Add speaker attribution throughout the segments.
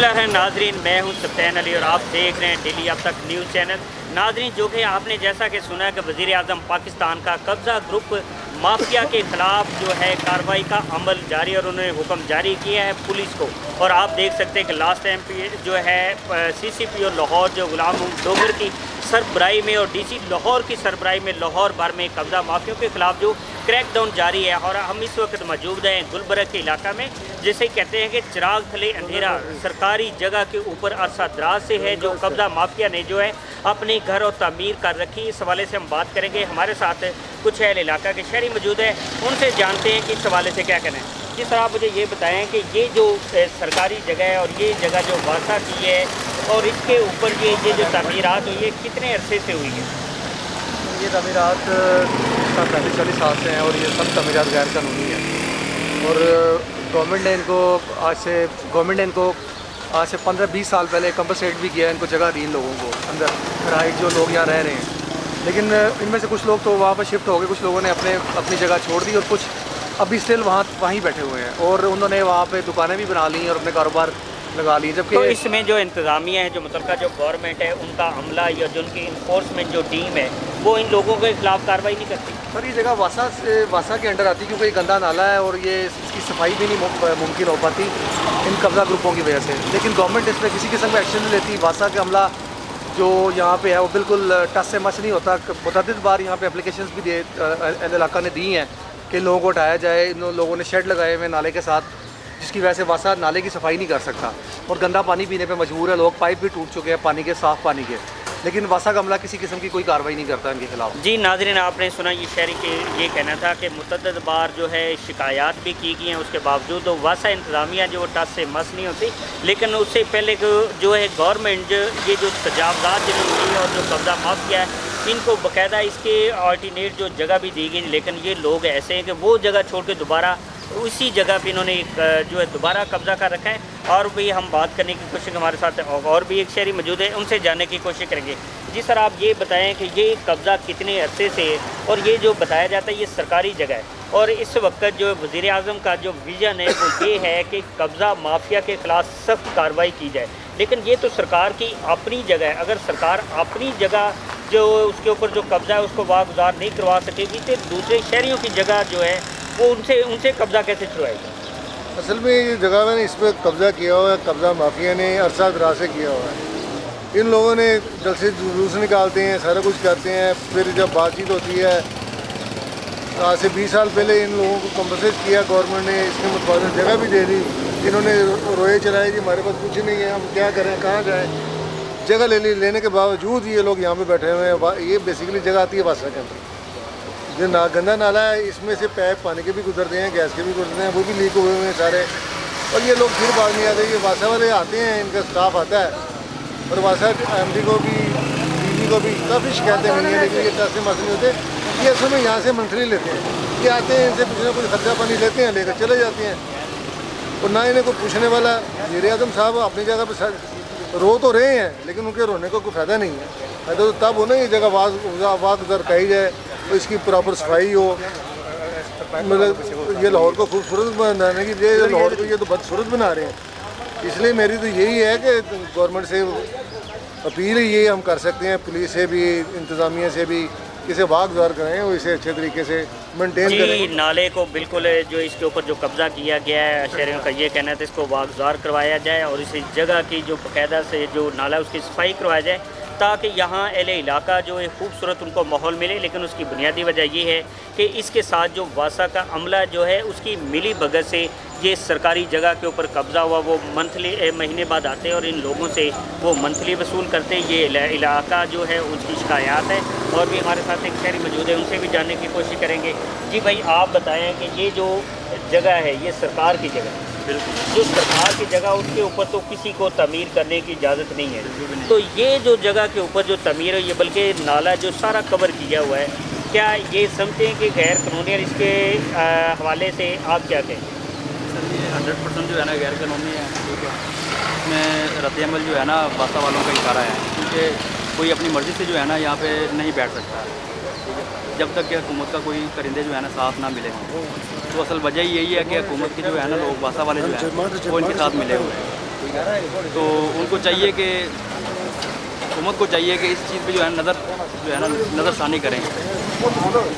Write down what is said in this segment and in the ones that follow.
Speaker 1: नमस्कार है नाजरीन, मैं हूं सब्तैन अली और आप देख रहे हैं डेली अब तक न्यूज़ चैनल। नाजरीन, जो कि आपने जैसा कि सुना कि वज़ीर आज़म पाकिस्तान का कब्ज़ा ग्रुप माफिया के ख़िलाफ़ जो है कार्रवाई का अमल जारी और उन्होंने हुक्म जारी किया है पुलिस को। और आप देख सकते हैं कि लास्ट टाइम जो है CCPO लाहौर जो गुलाम डोगर की सरबराही में और DC लाहौर की सरबराही में लाहौर भर में कब्ज़ा माफियों के ख़िलाफ़ जो क्रैकडाउन जारी है। और हम इस वक्त मौजूद हैं गुलबर्ग के इलाका में, जिसे कहते हैं कि चिराग थले अंधेरा सरकारी जगह के ऊपर अरसा दराज से है जो कब्ज़ा माफिया ने जो है अपने घर और तामीर कर रखी। इस हवाले से हम बात करेंगे। हमारे साथ कुछ अहल इलाका के शहरी मौजूद है, उनसे जानते हैं कि इस हवाले से क्या कहना है। जी सर, आप मुझे ये बताएं कि ये जो सरकारी जगह है और ये जगह जो वासा की है और इसके ऊपर ये जो तामीरात हुई है कितने अरसे से हुई है?
Speaker 2: ये तमीरात 35-40 साल से हैं और ये सब तमीरात गैर कानूनी है। और गवर्नमेंट ने इनको आज से 15-20 साल पहले कंपनसेट भी किया है, इनको जगह दी इन लोगों को अंदर राइट जो लोग यहाँ रह रहे हैं। लेकिन इनमें से कुछ लोग तो वहाँ पर शिफ्ट हो गए, कुछ लोगों ने अपनी जगह छोड़ दी और कुछ अभी स्टिल वहीं बैठे हुए हैं और उन्होंने वहाँ पे दुकानें भी बना ली और अपने कारोबार लगा ली। जबकि
Speaker 1: तो इसमें जो इंतज़ामिया है, जो मुतलका जो गवर्नमेंट है, उनका अमला या जो उनकी इन्फोर्समेंट जो टीम है वो इन लोगों के खिलाफ कार्रवाई नहीं करती।
Speaker 2: सर ये जगह वासा के अंडर आती है क्योंकि ये गंदा नाला है और ये इसकी सफाई भी नहीं मुमकिन हो पाती इन कब्ज़ा ग्रुपों की वजह से। लेकिन गवर्नमेंट इस पर किसी किस्म का एक्शन नहीं लेती। वासा का अमला जो यहाँ पे है वो बिल्कुल टच से मच नहीं होता। मुतअद्दिद बार यहाँ पे एप्लीकेशंस भी इलाका ने दी हैं कि लोगों को हटाया जाए। इन लोगों ने शेड लगाए हुए नाले के साथ, जिसकी वजह से वासा नाले की सफाई नहीं कर सकता और गंदा पानी पीने पे मजबूर है लोग। पाइप भी टूट चुके हैं पानी के, साफ़ पानी के, लेकिन वासा का अमला किसी किस्म की कोई कार्रवाई नहीं करता इनके खिलाफ।
Speaker 1: जी नाज़रीन, आपने सुना ये शहरी के ये कहना था कि मुतअद्दिद बार जो है शिकायत भी की गई हैं, उसके बावजूद तो वासा इंतज़ामिया जो टच से मस नहीं होती। लेकिन उससे पहले जो है गवर्नमेंट ये जो तजावज़ात जिन्होंने और जो कब्ज़ा माफिया है इनको बाकायदा इसके अल्टरनेट जो जगह भी दी गई, लेकिन ये लोग ऐसे हैं कि वो जगह छोड़ के दोबारा उसी जगह पे इन्होंने जो है दोबारा कब्ज़ा कर रखा है। और भी हम बात करने की कोशिश, हमारे साथ और भी एक शहरी मौजूद है, उनसे जानने की कोशिश करेंगे। जी सर, आप ये बताएं कि ये कब्ज़ा कितने अरसे से है और ये जो बताया जाता है ये सरकारी जगह है और इस वक्त जो वज़ीर आज़म का जो विज़न है वो ये है कि कब्ज़ा माफिया के ख़िलाफ़ सख्त कार्रवाई की जाए। लेकिन ये तो सरकार की अपनी जगह है, अगर सरकार अपनी जगह जो उसके ऊपर जो कब्ज़ा है उसको वागुजार नहीं करवा सकेगी तो दूसरे शहरियों की जगह जो है वो उनसे कब्ज़ा कैसे छुड़ाएगी?
Speaker 3: असल में ये जगह में इस पर कब्ज़ा किया हुआ है, कब्ज़ा माफिया ने अरसा दराज से किया हुआ है। इन लोगों ने जलसे जुलूस निकालते हैं, सारा कुछ करते हैं, फिर जब बातचीत होती है आज से 20 साल पहले इन लोगों को कंपनसेट किया गवर्नमेंट ने, इसके मुताबिक जगह भी दे दी। इन्होंने रोए चलाए कि हमारे पास कुछ नहीं है, हम क्या करें, कहाँ जाएँ। जगह लेने के बावजूद ये लोग यहाँ पे बैठे हुए हैं। ये बेसिकली जगह आती है वासा के अंदर, जो गंदा नाला है, इसमें से पाइप पानी के भी गुजरते हैं, गैस के भी गुजरते हैं, वो भी लीक हुए हुए हैं सारे। और ये लोग फिर बाद में आते हैं, ये वासा वाले आते हैं, इनका स्टाफ आता है और वासा MD को भी DG को भी काफ़ी शिकायतें मिली हैं, लेकिन ये टच से मस नहीं होते। ये असल में यहाँ से मंथली लेते हैं, ये आते हैं, इनसे कुछ ना कुछ खर्चा पानी लेते हैं, लेकर चले जाते हैं और ना इन्हें कोई पूछने वाला। वज़ीर आज़म साहब अपनी जगह पर रो तो रहे हैं, लेकिन उनके रोने का कोई फ़ायदा नहीं है। फ़ायदा तो तब हो ना ये जगह वाग उधर कही जाए तो इसकी प्रॉपर सफाई हो। मतलब ये लाहौर को खूबसूरत बनाने की ये लाहौर को ये तो बदसूरत बना रहे हैं। इसलिए मेरी तो यही है कि गवर्नमेंट से अपील ये हम कर सकते हैं, पुलिस से भी, इंतज़ामिया से भी, इसे वागुजार करें और इसे अच्छे तरीके से मेंटेन करें।
Speaker 1: नाले को बिल्कुल जो इसके ऊपर जो कब्ज़ा किया गया है शहरियों का ये कहना है तो इसको वागुजार करवाया जाए और इस जगह की जो बाकायदा से जो नाला है उसकी सफाई करवाया जाए ताकि यहाँ अहले इलाका जो है खूबसूरत उनको माहौल मिले। लेकिन उसकी बुनियादी वजह ये है कि इसके साथ जो वासा का अमला जो है उसकी मिली भगत से ये सरकारी जगह के ऊपर कब्ज़ा हुआ, वो मंथली महीने बाद आते हैं और इन लोगों से वो मंथली वसूल करते हैं। ये इलाका जो है उसकी शिकायत है। और भी हमारे साथ एक शहरी मौजूद है, उनसे भी जानने की कोशिश करेंगे। जी भाई, आप बताएं कि ये जो जगह है ये सरकार की जगह है। बिल्कुल, जो सरकार की जगह उसके ऊपर तो किसी को तमीर करने की इजाज़त नहीं है। तो ये जो जगह के ऊपर जो तमीर है, ये बल्कि नाला जो सारा कवर किया हुआ है, क्या ये समझते हैं कि गैर कानूनी? और इसके हवाले से आप क्या कहेंगे?
Speaker 4: सर ये 100% जो है ना गैर कानूनी है, ठीक है। इसमें रद्द-ए-अमल जो है ना वासा वालों का इशारा है, क्योंकि कोई अपनी मर्ज़ी से जो है ना यहाँ पे नहीं बैठ सकता, ठीक है, जब तक कि हुकूमत का कोई परिंदे जो है ना साथ ना मिले। तो असल वजह यही है कि हुकूमत के जो है ना लोग वासा वाले जो है वो इनके साथ मिले हुए हैं। तो उनको चाहिए कि हुकूमत को चाहिए कि इस चीज़ पे जो है नज़रसानी करें।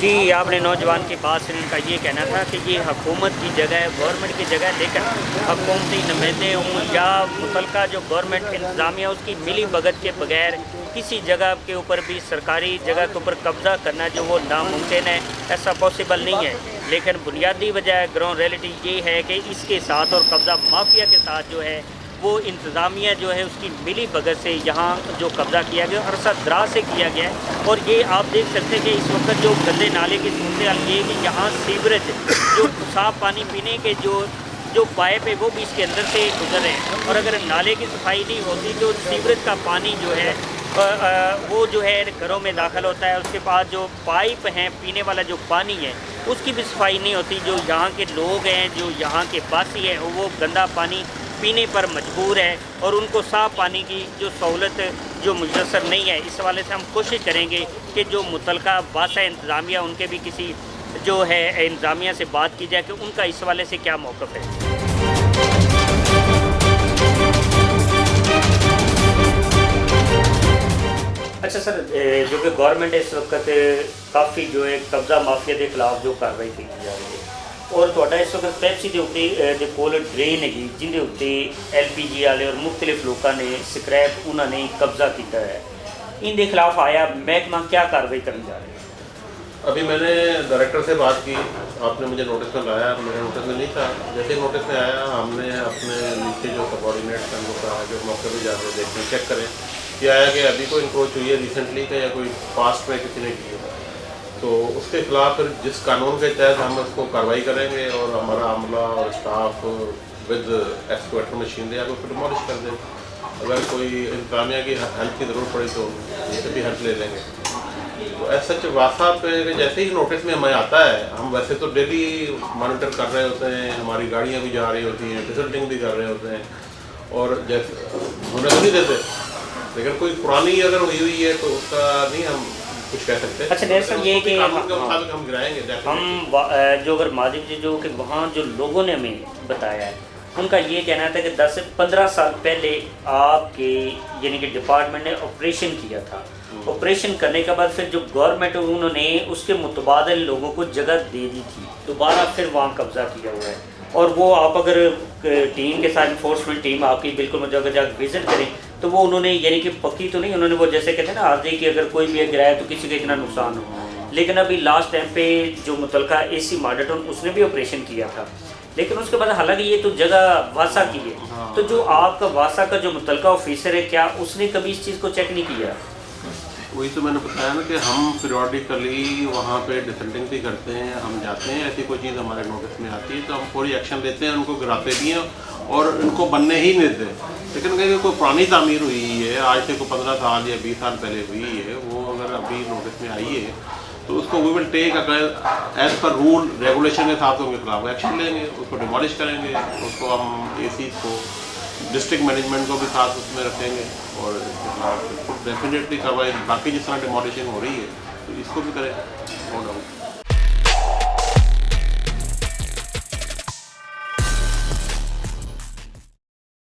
Speaker 1: जी, आपने नौजवान की बात से इनका ये कहना था कि ये हुकूमत की जगह है, गवर्नमेंट की जगह है, लेकिन हुकूमती नुमाइंदे हों या मुतलका जो गवर्नमेंट इंतज़ामिया उसकी मिली भगत के बगैर किसी जगह के ऊपर भी सरकारी जगह के ऊपर कब्ज़ा करना जो वो नामुमकिन है, ऐसा पॉसिबल नहीं है। लेकिन बुनियादी वजह ग्राउंड रियलिटी ये है कि इसके साथ और कब्ज़ा माफिया के साथ जो है वो इंतज़ामिया जो है उसकी मिली भगत से यहाँ जो कब्ज़ा किया गया अरसा दराज से किया गया है। और ये आप देख सकते हैं कि इस वक्त जो गंदे नाले की सूरत हाल ये है कि यहाँ सीवरेज जो साफ़ पानी पीने के जो पाइप है वो भी इसके अंदर से गुजर रहे हैं। और अगर नाले की सफाई नहीं होती तो सीवरेज का पानी जो है वो जो है घरों में दाखिल होता है। उसके बाद जो पाइप हैं पीने वाला जो पानी है उसकी भी सफाई नहीं होती। जो यहाँ के लोग हैं, जो यहाँ के वासी हैं, वो गंदा पानी पीने पर मजबूर है और उनको साफ़ पानी की जो सहूलत जो मुयसर नहीं है। इस हवाले से हम कोशिश करेंगे कि जो मुतलका वासा इंतज़ामिया उनके भी किसी जो है इंतज़ामिया से बात की जाए कि उनका इस हवाले से क्या मौक़िफ़ है। अच्छा सर, जो कि गवर्नमेंट इस वक्त काफ़ी जो है कब्ज़ा माफिया के खिलाफ जो कार्रवाई की जा रही है और थोड़ा इस वक्त पैप्सी के उत्ते कोल ड्रेन है जिंदे उत्ते LPG वाले और मुख्तलिफ लोगों ने स्क्रैप उन्होंने कब्ज़ा किया है, इनके खिलाफ आया महकमा क्या कार्रवाई करने जा रहे हैं?
Speaker 5: अभी मैंने डायरेक्टर से बात की, आपने मुझे नोटिस में लाया, मेरे नोटिस में नहीं था। जैसे ही नोटिस में आया हमने अपने नीचे जो सबॉर्डिनेट्स हैं उनको कहा जो मौके पर जाकर देखें, चेक करें कि आया कि अभी कोई इंक्रोच हुई है रिसेंटली का या कोई पास्ट में किसी ने की है, तो उसके खिलाफ फिर जिस कानून के तहत हम उसको कार्रवाई करेंगे और हमारा अमला और स्टाफ विद एक्सकवेटर मशीन दे आकर फिर डिमोलिश कर दें। अगर कोई इंतजामिया की हेल्प की ज़रूरत पड़ी तो ये भी हेल्प ले लेंगे। तो ऐसा सच वासा पे जैसे ही नोटिस में हमें आता है, हम वैसे तो डेली मॉनिटर कर रहे होते हैं, हमारी गाड़ियाँ भी जा रही होती हैं, विजिटिंग भी कर रहे होते हैं और जैसे होने तो नहीं देते, लेकिन कोई पुरानी अगर हुई हुई है तो उसका नहीं हम कुछ कह सकते।
Speaker 1: अच्छा नहीं सर, ये कि
Speaker 5: हम गिराएंगे
Speaker 1: हम जो अगर माजिद जी जो कि वहाँ जो लोगों ने हमें बताया है उनका ये कहना था कि 10 से 15 साल पहले आपके यानी कि डिपार्टमेंट ने ऑपरेशन किया था। ऑपरेशन करने के बाद फिर जो गवर्नमेंट उन्होंने उसके मुतबादल लोगों को जगह दे दी थी, दोबारा फिर वहाँ कब्ज़ा किया हुआ है। और वो आप अगर टीम के साथ इन्फोर्समेंट टीम आपकी बिल्कुल जगह जाकर विज़िट करें तो वो उन्होंने यानी कि पक्की तो नहीं, उन्होंने वो जैसे कहते हैं ना आर्जी कि अगर कोई भी गिराया तो किसी को इतना नुकसान हो, लेकिन अभी लास्ट टाइम पे जो मुतलका AC मॉडर्टन उसने भी ऑपरेशन किया था, लेकिन उसके बाद हालांकि ये तो जगह वासा की है। तो जो आपका वासा का जो मुतलका ऑफिसर है क्या उसने कभी इस चीज़ को चेक नहीं किया?
Speaker 5: वही तो मैंने बताया ना कि हम पीरियडिकली वहाँ पे डिसल्टिंग भी करते हैं, हम जाते हैं, ऐसी कोई चीज़ हमारे नोटिस में आती है तो हम पूरी एक्शन लेते हैं, उनको गिराते भी हैं और इनको बनने ही नहीं देते। लेकिन अगर कोई पुरानी तामीर हुई है, आज से कोई 15 साल या 20 साल पहले हुई है, वो अगर अभी नोटिस में आई है तो उसको वी विल टेक अगर एज पर रूल रेगुलेशन के साथ उनके खिलाफ एक्शन लेंगे, उसको डिमोलिश करेंगे, उसको हम AC को डिस्ट्रिक्ट मैनेजमेंट को भी साथ उसमें रखेंगे और इसके खिलाफ डेफिनेटली कार्रवाई बाकी जिस तरह डिमोलिशन हो रही है तो इसको भी करें, नो डाउट।